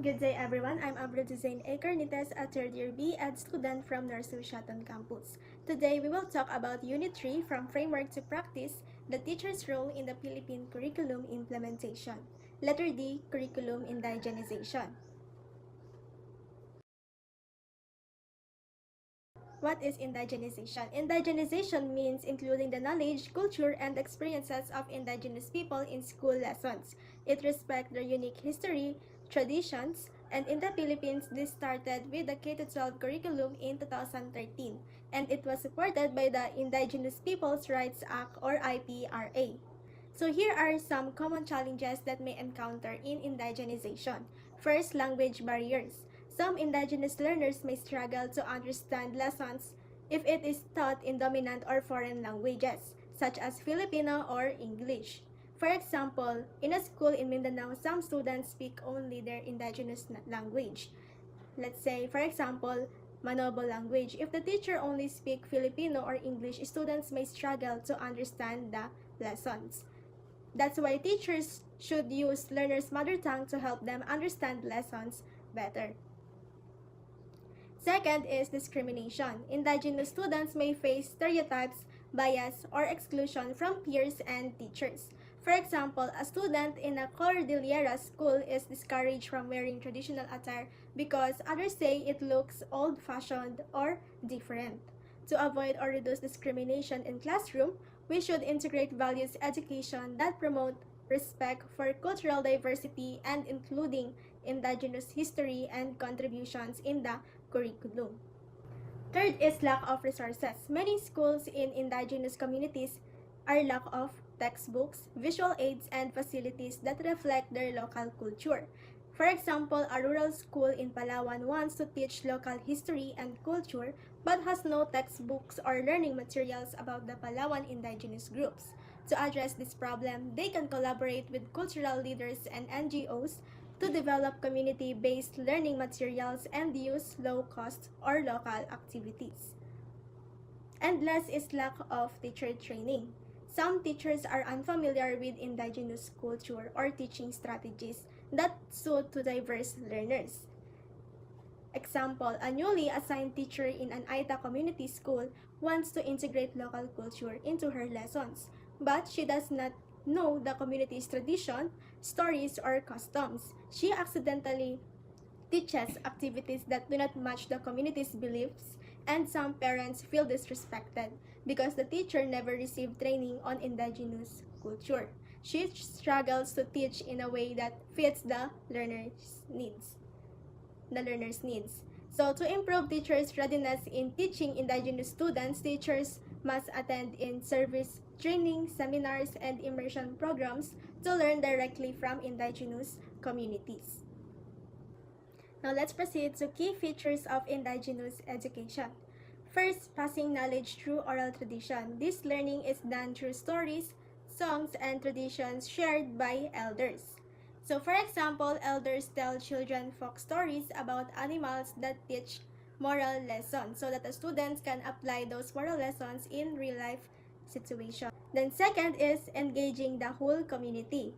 Good day everyone, I'm Abdul Nites, a third year B.Ed student from Narsu Shaton campus. Today we will talk about Unit 3 from Framework to Practice, the teacher's role in the Philippine curriculum implementation. Letter D, Curriculum Indigenization. What is indigenization? Indigenization means including the knowledge, culture, and experiences of indigenous people in school lessons. It respects their unique history, traditions, and in the Philippines, this started with the K-12 curriculum in 2013, and it was supported by the Indigenous Peoples' Rights Act or IPRA. So here are some common challenges that may encounter in indigenization. First, language barriers. Some indigenous learners may struggle to understand lessons if it is taught in dominant or foreign languages, such as Filipino or English. For example, in a school in Mindanao, some students speak only their indigenous language. Let's say, for example, Manobo language. If the teacher only speaks Filipino or English, students may struggle to understand the lessons. That's why teachers should use learners' mother tongue to help them understand lessons better. Second is discrimination. Indigenous students may face stereotypes, bias, or exclusion from peers and teachers. For example, a student in a Cordillera school is discouraged from wearing traditional attire because others say it looks old-fashioned or different. To avoid or reduce discrimination in classroom, we should integrate values education that promote respect for cultural diversity and including indigenous history and contributions in the curriculum. Third is lack of resources. Many schools in indigenous communities are lack of textbooks, visual aids, and facilities that reflect their local culture. For example, a rural school in Palawan wants to teach local history and culture but has no textbooks or learning materials about the Palawan indigenous groups. To address this problem, they can collaborate with cultural leaders and NGOs to develop community-based learning materials and use low-cost or local activities. And last is lack of teacher training. Some teachers are unfamiliar with indigenous culture or teaching strategies that suit to diverse learners. Example, a newly assigned teacher in an Aita community school wants to integrate local culture into her lessons, but she does not know the community's tradition, stories, or customs. She accidentally teaches activities that do not match the community's beliefs, and some parents feel disrespected because the teacher never received training on indigenous culture. She struggles to teach in a way that fits the learner's needs. So to improve teachers' readiness in teaching indigenous students, teachers must attend in-service training, seminars, and immersion programs to learn directly from indigenous communities. Now let's proceed to key features of indigenous education. First, passing knowledge through oral tradition. This learning is done through stories, songs, and traditions shared by elders. So for example, elders tell children folk stories about animals that teach moral lessons so that the students can apply those moral lessons in real-life situations. Then second is engaging the whole community.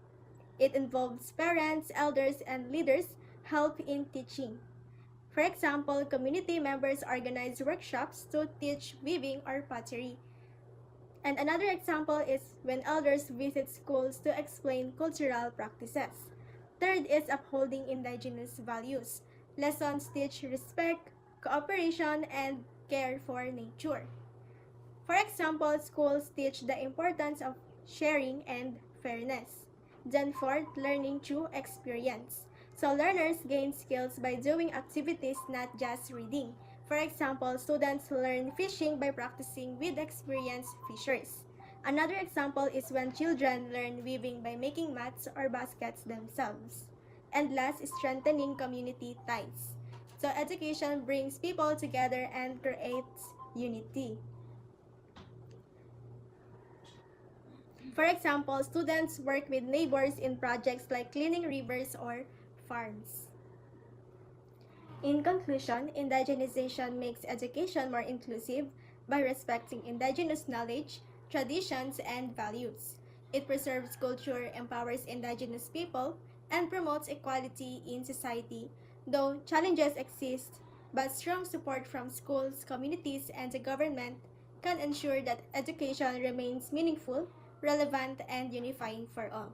It involves parents, elders, and leaders help in teaching. For example, community members organize workshops to teach weaving or pottery. And another example is when elders visit schools to explain cultural practices. Third is upholding indigenous values. Lessons teach respect, cooperation, and care for nature. For example, schools teach the importance of sharing and fairness. Then fourth, learning through experience. So learners gain skills by doing activities, not just reading. For example, students learn fishing by practicing with experienced fishers. Another example is when children learn weaving by making mats or baskets themselves. And last is strengthening community ties. So education brings people together and creates unity. For example, students work with neighbors in projects like cleaning rivers or farms. In conclusion, indigenization makes education more inclusive by respecting indigenous knowledge, traditions, and values. It preserves culture, empowers indigenous people, and promotes equality in society. Though challenges exist, but strong support from schools, communities, and the government can ensure that education remains meaningful, relevant, and unifying for all.